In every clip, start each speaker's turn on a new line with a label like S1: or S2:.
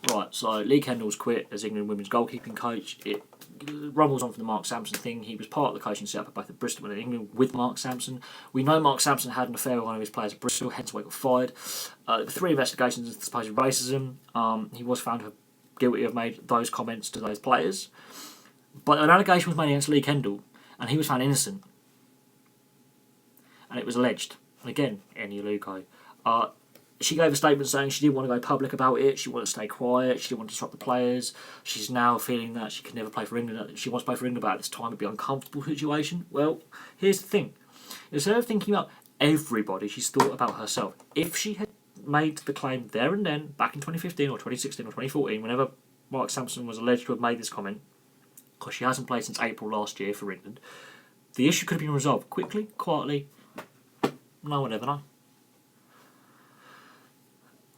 S1: Right, so Lee Kendall's quit as England women's goalkeeping coach. It rumbles on from the Mark Samson thing. He was part of the coaching setup at both at Bristol and England with Mark Samson. We know Mark Samson had an affair with one of his players at Bristol, hence why he got fired. 3 investigations into supposed racism. He was found guilty of made those comments to those players. But an allegation was made against Lee Kendall, and he was found innocent. And it was alleged. And again, Aluko. She gave a statement saying she didn't want to go public about it, she wanted to stay quiet, she didn't want to disrupt the players. She's now feeling that she can never play for England. She wants to play for England, but at this time it'd be an uncomfortable situation. Well, here's the thing. Instead of thinking about everybody, she's thought about herself. If she had made the claim there and then, back in 2015 or 2016 or 2014, whenever Mark Samson was alleged to have made this comment, because she hasn't played since April last year for England, the issue could have been resolved quickly, quietly. No one ever know.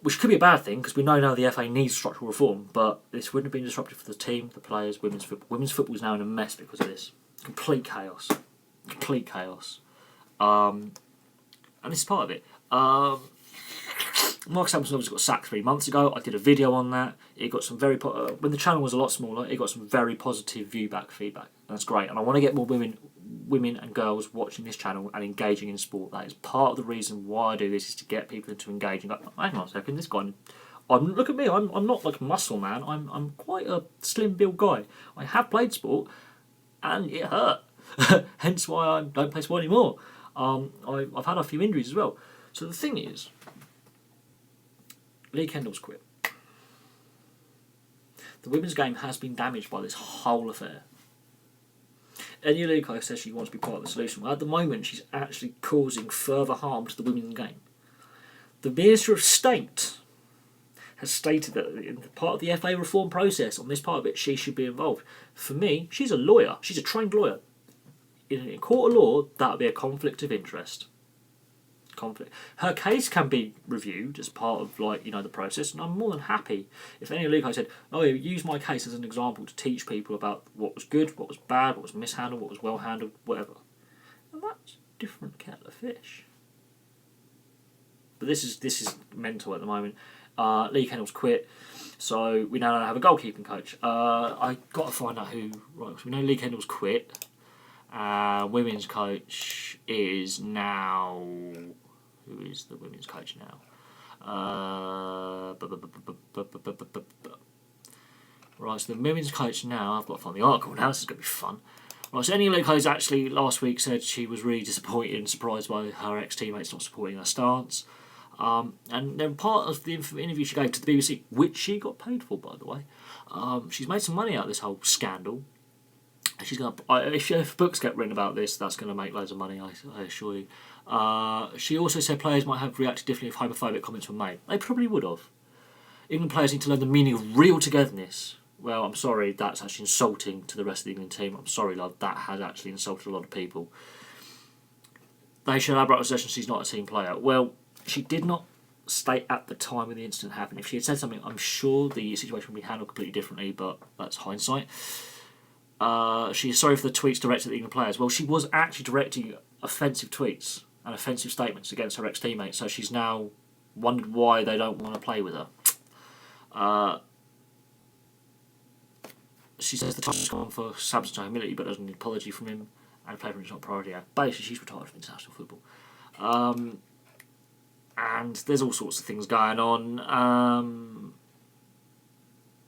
S1: Which could be a bad thing, because we know now the FA needs structural reform, but this wouldn't have been disruptive for the team, the players, women's football. Women's football is now in a mess because of this. Complete chaos. Complete chaos. And this is part of it. Mark Samson obviously got sacked 3 months ago. I did a video on that. It got some very... when the channel was a lot smaller, it got some very positive feedback. That's great. And I want to get more women and girls watching this channel and engaging in sport. That is part of the reason why I do this, is to get people into engaging. Like, hang on a second, this guy... look at me, I'm not like a muscle man. I'm quite a slim-built guy. I have played sport, and it hurt. Hence why I don't play sport anymore. I've had a few injuries as well. So the thing is, Lee Kendall's quit. The women's game has been damaged by this whole affair. Aluko says she wants to be part of the solution. Well, at the moment, she's actually causing further harm to the women's game. The Minister of State has stated that in part of the FA reform process, on this part of it, she should be involved. For me, she's a lawyer. She's a trained lawyer. In a court of law, that would be a conflict of interest. Her case can be reviewed as part of, the process, and I'm more than happy if any Aluko said, "Oh, use my case as an example to teach people about what was good, what was bad, what was mishandled, what was well handled, whatever." And that's a different kettle of fish. But this is mental at the moment. Lee Kendall's quit, so we now have a goalkeeping coach. I got to find out who. Right, so we know Lee Kendall's quit. Women's coach is now. Who is the women's coach now? Right, so the women's coach now, I've got to find the article now, this is going to be fun. Right, so Aluko actually last week said she was really disappointed and surprised by her ex-teammates not supporting her stance. And then part of the interview she gave to the BBC, which she got paid for, by the way, she's made some money out of this whole scandal. She's gonna. If books get written about this, that's going to make loads of money, I assure you. She also said players might have reacted differently if homophobic comments were made. They probably would have. England players need to learn the meaning of real togetherness. Well, I'm sorry, that's actually insulting to the rest of the England team. I'm sorry, love, that has actually insulted a lot of people. They should elaborate on session she's not a team player. Well, she did not state at the time when the incident happened. If she had said something, I'm sure the situation would be handled completely differently, but that's hindsight. She is sorry for the tweets directed at the England players. Well, she was actually directing offensive tweets and offensive statements against her ex-teammates, so she's now wondered why they don't want to play with her. She says the time has gone for Samson's humility, but doesn't need an apology from him, and playing is not a priority. Basically, she's retired from international football. And there's all sorts of things going on.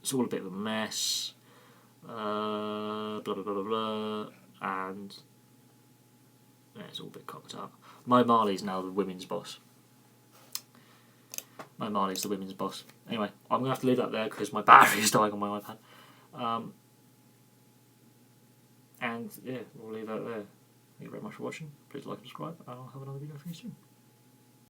S1: It's all a bit of a mess. Blah blah blah blah blah, and yeah, it's all a bit cocked up. Mo Marley's now the women's boss. Anyway, I'm going to have to leave that there because my battery is dying on my iPad. And yeah, we'll leave that there. Thank you very much for watching. Please like and subscribe, and I'll have another video for you soon.